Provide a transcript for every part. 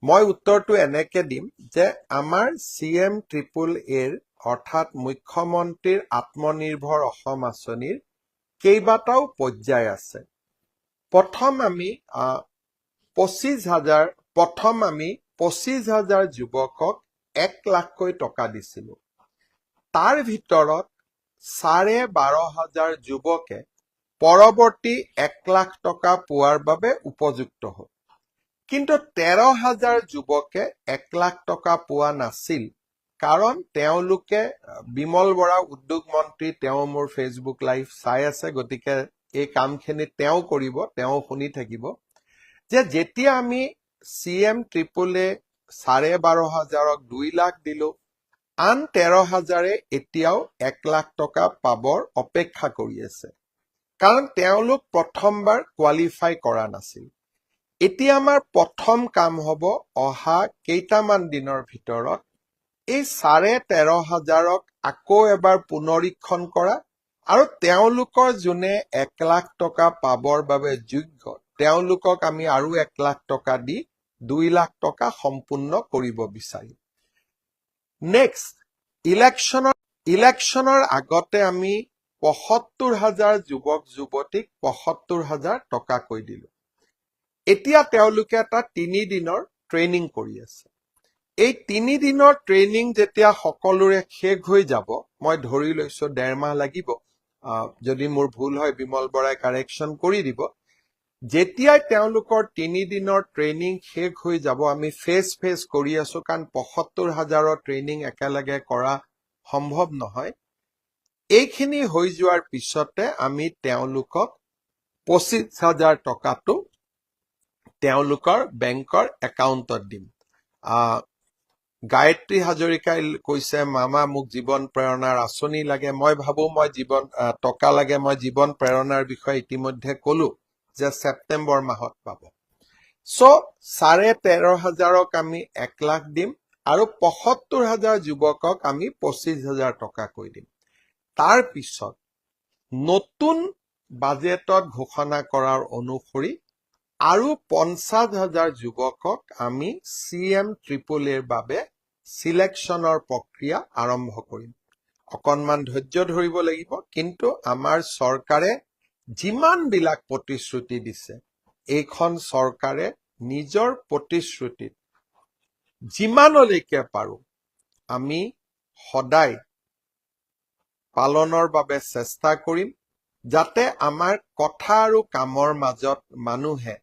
মই উত্তৰটো এনেকে দিম যে আমাৰ CM ট্ৰিপল এৰ অৰ্থাৎ মুখ্যমন্ত্ৰীৰ আত্মনিৰ্ভৰ অসম আঁচনিৰ কেইবাটাও পৰ্যায় আছে। প্ৰথম আমি 25,000 যুৱকক 1 লাখকৈ টকা দিছিলো। তাৰ ভিতৰত 12,500 যুৱকে পৰৱৰ্তী 1 লাখ টকা পোৱাৰ বাবে উপযুক্ত হ'ল। কিন্তু 13,000 যুৱকে 1 লাখ টকা পোৱা নাছিল, কাৰণ তেওঁলোকে বিমল বৰা উদ্যোগ মন্ত্ৰী তেওঁ মোৰ ফেচবুক লাইভ চাই আছে, গতিকে এই কামখিনি তেওঁ কৰিব, তেওঁ শুনি থাকিব যে যেতিয়া আমি CM ট্ৰিপল এ 12,500ক 2 লাখ দিলো, আন 13,000 এতিয়াও 1 লাখ টকা পাবৰ অপেক্ষা কৰি আছে, কাৰণ তেওঁলোক প্ৰথমবাৰ কোৱালিফাই কৰা নাছিল। এতিয়া আমাৰ প্ৰথম কাম হ'ব অহা কেইটামান দিনৰ ভিতৰত এই 13,500ক আকৌ এবাৰ পুনৰীক্ষণ কৰা আৰু তেওঁলোকৰ যোনে 1 লাখ টকা পাবৰ বাবে যোগ্য তেওঁলোকক আমি আৰু 1 লাখ টকা দি 2 লাখ টকা সম্পূৰ্ণ কৰিব বিচাৰিম। নেক্সট, ইলেকশ্যনৰ আগতে আমি 75,000 যুৱক যুৱতীক 75,000 টকাকৈ দিলো। এতিয়া তেওঁলোকে এটা 3 দিনৰ ট্ৰেইনিং কৰি আছে। এই 3 দিনৰ ট্ৰেইনিং যেতিয়া সকলোৰে শেষ হৈ যাব, মই ধৰি লৈছো 1.5 মাহ লাগিব, যদি মোৰ ভুল হয় বিমল বৰাই কাৰেকশ্যন কৰি দিব। যেতিয়াই তেওঁলোকৰ 3 দিনৰ ট্ৰেইনিং শেষ হৈ যাব, আমি ফেজ কৰি আছো, কাৰণ 75,000ৰ ট্ৰেইনিং একেলগে কৰা সম্ভৱ নহয়। এইখিনি হৈ যোৱাৰ পিছতে আমি তেওঁলোকক 25,000 টকাটো তেওঁলোকৰ বেংকৰ একাউণ্টত দিম। গায়ত্ৰী হাজৰিকাই কৈছে, মামা মোক জীৱন প্ৰেৰণাৰ আঁচনি লাগে। মই ভাবো টকা লাগে, মই জীৱন প্ৰেৰণাৰ বিষয়ে ইতিমধ্যে কলো যে ছেপ্টেম্বৰ মাহত পাব। চ' 13,500ক আমি 1 লাখ দিম আৰু 75,000 যুৱকক আমি 25,000 টকাকৈ দিম। তাৰ পিছত নতুন বাজেটত ঘোষণা কৰাৰ অনুসৰি আৰু 50,000 যুৱকক আমি CM ট্ৰিপল এৰ বাবে সিলেকশ্যনৰ প্ৰক্ৰিয়া আৰম্ভ কৰিম। অকণমান ধৈৰ্য ধৰিব লাগিব, কিন্তু আমাৰ চৰকাৰে যিমানবিলাক প্ৰতিশ্ৰুতি দিছে, এইখন চৰকাৰে নিজৰ প্ৰতিশ্ৰুতিত যিমানলৈকে পাৰো আমি সদায় পালনৰ বাবে চেষ্টা কৰিম, যাতে আমাৰ কথা আৰু কামৰ মাজত মানুহে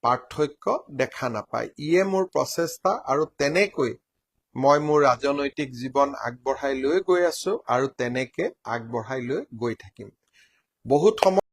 পাৰ্থক্য দেখা নাপায়। ইয়ে মোৰ প্ৰচেষ্টা, আৰু তেনেকৈ মই মোৰ ৰাজনৈতিক জীৱন আগবঢ়াই লৈ গৈ আছো আৰু তেনেকে আগবঢ়াই লৈ গৈ থাকিম। বহুত সময়